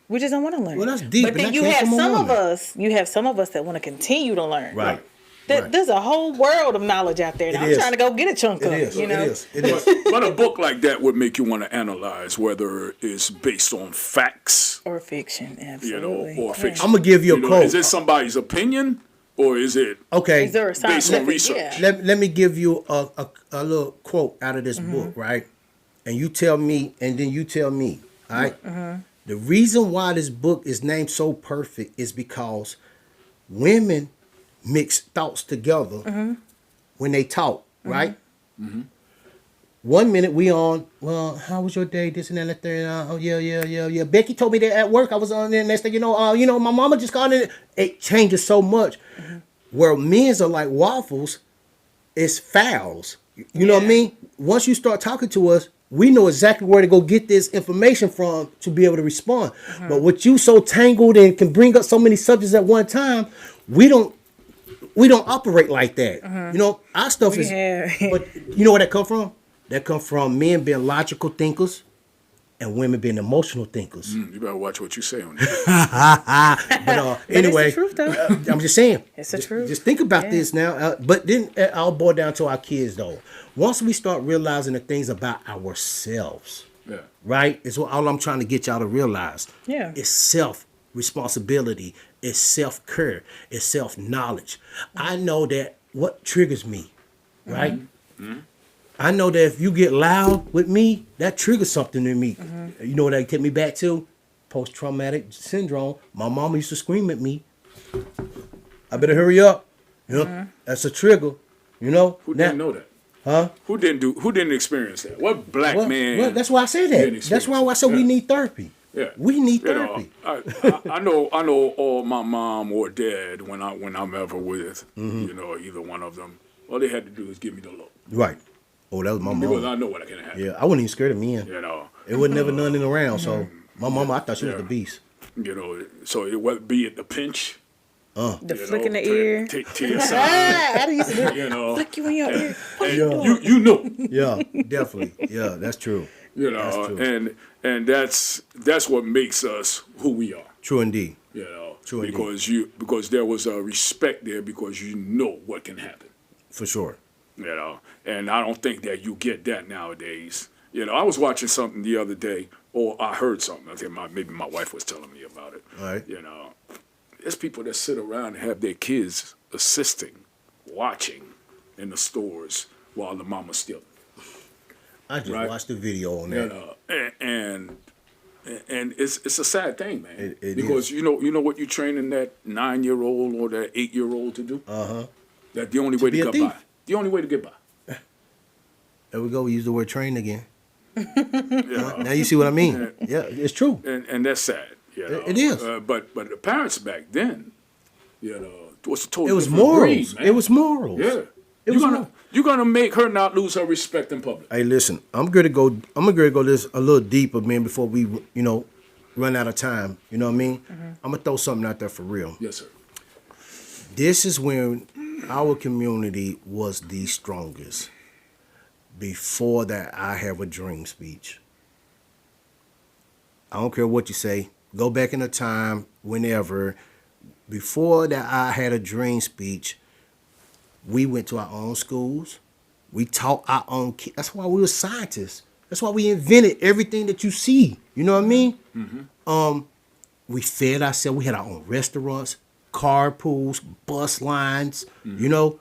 We just don't want to learn. Well, that's deep, But and then that you came have from a some of woman. us. You have some of us that want to continue to learn. Right. Right. There's a whole world of knowledge out there. And It I'm is. trying to go get a chunk It of is. it. You know. It is. It is. But a book like that would make you want to analyze whether it's based on facts, Or fiction, you know, absolutely. or fiction. I'm gonna give you a quote. Is it somebody's opinion or is it? Okay. Is there a Based on scientific? research. Yeah. Let me give you a little quote out of this book, right? And you tell me, and then you tell me, all right? The reason why this book is named So Perfect is because women mix thoughts together when they talk, right? 1 minute we on, well, how was your day? This and that, and that, third. Oh yeah. Becky told me that at work I was on there. Next thing you know, my mama just called in. It changes so much. Where men's are like waffles, it's fouls. You know what I Yeah. mean? Once you start talking to us, we know exactly where to go get this information from to be able to respond. But with you so tangled and can bring up so many subjects at one time, we don't operate like that. You know, our stuff is. have- But you know where that come from? That come from men being logical thinkers and women being emotional thinkers. You better watch what you say on that. But But anyway, it's the truth, though. I'm just saying. It's the just, truth. Just think about Yeah. this now. But then I'll boil down to our kids though. Once we start realizing the things about ourselves, Yeah. right? Is what all I'm trying to get y'all to realize. Yeah. It's self responsibility. It's self care. It's self knowledge. I know that what triggers me, right? I know that if you get loud with me, that triggers something in me. You know what that take me back to? Post traumatic syndrome. My mama used to scream at me. I better hurry up. You know, that's a trigger. You know. Who didn't know that? Huh? Who didn't experience that? What black man? Well, that's why I said didn't that. That's why I experience said we that? need therapy. Yeah. We need You know, therapy. I know all my mom or dad when I'm ever with, you know, either one of them, all they had to do is give me the look. Right. Oh, that was my Because mom. I know what I can have. Yeah, I wasn't even scared of men. You know. It was never none in around. So my mama, I thought she was Yeah. the beast. You know, so it would be at the pinch. The you flick in know, the ear. to your side. Ah, I used to do it. You know. Flick you in your ear. And Yeah. you know. Yeah, definitely. Yeah, that's true. You That's know, true. and that's what makes us who we are. True indeed. You know, True indeed. because there was a respect there because you know what can happen. For sure. You know, and I don't think that you get that nowadays. You know, I was watching something the other day, or I heard something. I think maybe my wife was telling me about it. All right. You know, there's people that sit around and have their kids assisting, watching in the stores while the mama's stealing. I just Right. watched the video on You that. know, and it's a sad thing, man. It because is. you know what you're training that 9-year-old or that 8-year-old to do. That the only way be to a get thief. by. The only way to get by. There we go. We use the word train again. You know? Now you see what I mean. Yeah, it's true. and that's sad. You know? It is. But the parents back then, you know, it was a total It was different morals. breed, man. It was morals. Yeah. It was You're gonna make her not lose her respect in public. Hey, listen. I'm gonna go this a little deeper, man, before we, run out of time. You know what I mean? I'm gonna throw something out there for real. Yes, sir. This is when our community was the strongest. Before that, I have a dream speech. I don't care what you say. Go back in the time, whenever. Before that, I had a dream speech. We went to our own schools. We taught our own kids. That's why we were scientists. That's why we invented everything that you see. You know what I mean? We fed ourselves. We had our own restaurants, carpools, bus lines. You know,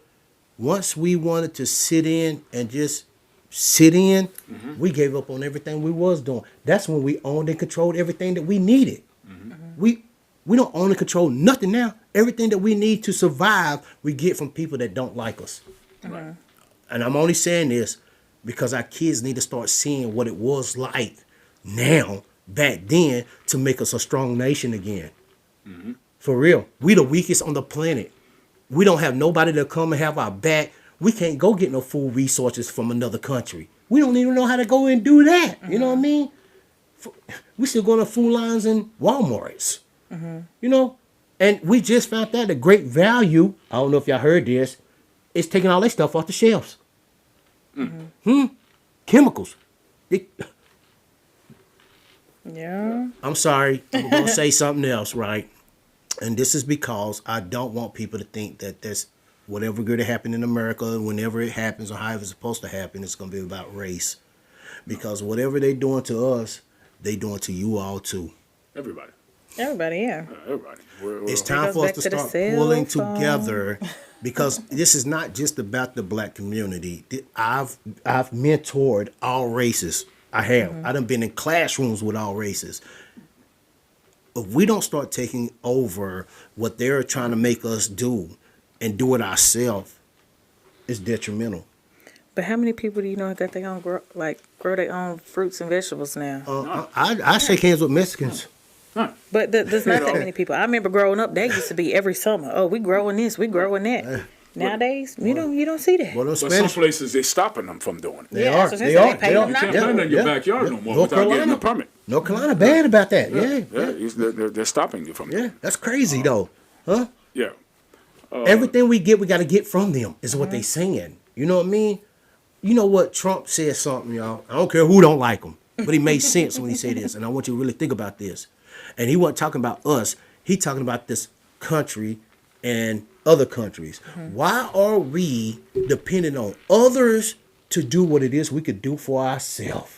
once we wanted to sit in and just sit in, we gave up on everything we was doing. That's when we owned and controlled everything that we needed. We don't own and control nothing now. Everything that we need to survive, we get from people that don't like us. Right. And I'm only saying this because our kids need to start seeing what it was like now, back then, to make us a strong nation again. For real. We the weakest on the planet. We don't have nobody to come and have our back. We can't go get no food resources from another country. We don't even know how to go and do that. You know what I mean? We still going to food lines and Walmarts. You know? And we just found out that Great Value, I don't know if y'all heard this, is taking all their stuff off the shelves. Chemicals. Yeah. I'm sorry. I'm going to say something else, right? And this is because I don't want people to think that there's whatever good to happen in America, whenever it happens or however it's supposed to happen, it's going to be about race. Because whatever they doing to us, they doing to you all too. Everybody. Everybody, yeah. Everybody. It's time for us back to to the start cell pulling phone. together because this is not just about the black community. I've mentored all races. I have. I done been in classrooms with all races. If we don't start taking over what they're trying to make us do and do it ourselves, it's detrimental. But how many people do you know that they own grow their own fruits and vegetables now? I shake hands with Mexicans. None. But there's not that many people. I remember growing up, that used to be every summer. Oh, we growing this, we growing that. Nowadays, you don't see that. Well, those But Spanish some places they're stopping them from doing it. They Yeah, are. so They they are. pay They them are. You not can't to. plant in your Yeah. backyard no more North without getting Carolina. a permit. North Carolina bad about that. Yeah, Yeah. they're stopping you from Yeah. That's crazy though. Huh? Yeah. Everything we get, we got to get from them, is what they saying. You know what I mean? You know what? Trump said something, y'all. I don't care who don't like him, but he made sense when he said this. And I want you to really think about this. And he wasn't talking about us. He talking about this country and other countries. Why are we dependent on others to do what it is we could do for ourselves?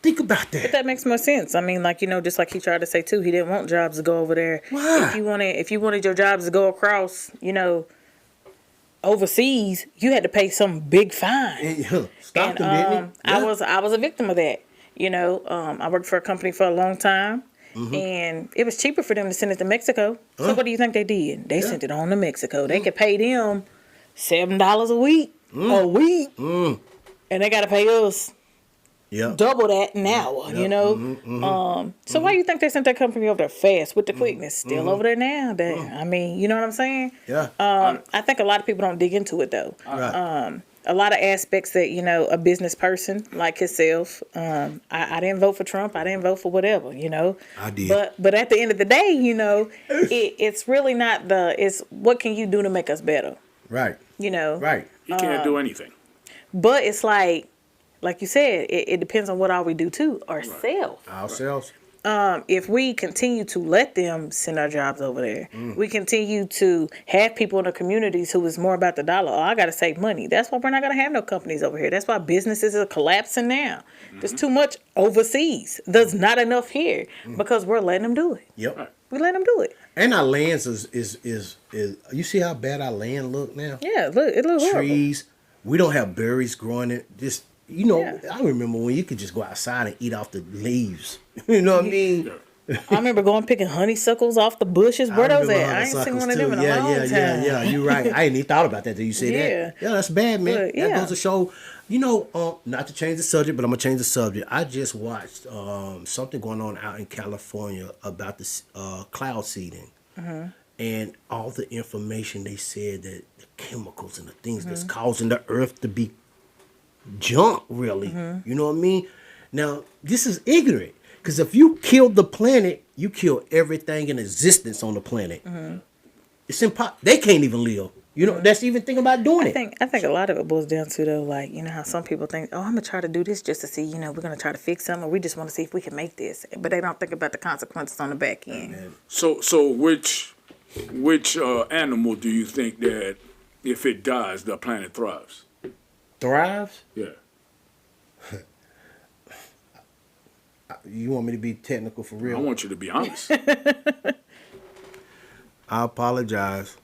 Think about that. That makes more sense. I mean, just like he tried to say too, he didn't want jobs to go over there. Why? If you wanted your jobs to go across, overseas, you had to pay some big fine. And, stopped him, didn't he? I was a victim of that. I worked for a company for a long time, and it was cheaper for them to send it to Mexico. So what do you think they did? They sent it on to Mexico. They could pay them $7 a week, and they got to pay us Yeah. double that an hour. So why do you think they sent that company over there fast with the quickness? Still over there now. I mean, you know what I'm saying? Yeah. I think a lot of people don't dig into it though. Right. A lot of aspects that a business person like himself. I didn't vote for Trump. I didn't vote for whatever. I did. But at the end of the day, it's really not it's what can you do to make us better. Right. Right. You can't do anything. But it's like you said, it depends on what all we do too ourselves. Ourselves. If we continue to let them send our jobs over there, we continue to have people in the communities who is more about the dollar. Oh, I got to save money. That's why we're not going to have no companies over here. That's why businesses are collapsing now. There's too much overseas. There's not enough here because we're letting them do it. Yep. We let them do it. And our lands is you see how bad our land look now? Yeah, look, it looks horrible. Trees. We don't have berries growing it. Just Yeah. I remember when you could just go outside and eat off the leaves. You know what I mean? I remember going picking honeysuckles off the bushes. Where those remember at? I ain't seen honeysuckles one of them in a too. long time. Yeah. You're right. I ain't even thought about that till you said Yeah. that. Yeah, that's bad, man. But, That yeah. goes to show, not to change the subject, but I'm gonna change the subject. I just watched something going on out in California about this cloud seeding. And all the information they said that the chemicals and the things that's causing the earth to be junk, really. You know what I mean? Now, this is ignorant. Because if you kill the planet, you kill everything in existence on the planet. It's impossible. They can't even live. That's even thinking about doing it. I think a lot of it boils down to though, how some people think, oh, I'm gonna try to do this just to see, we're gonna try to fix something, or we just want to see if we can make this, but they don't think about the consequences on the back end. So which animal do you think that if it dies, the planet thrives? Thrives? Yeah. You want me to be technical for I real? want you to be honest. I apologize.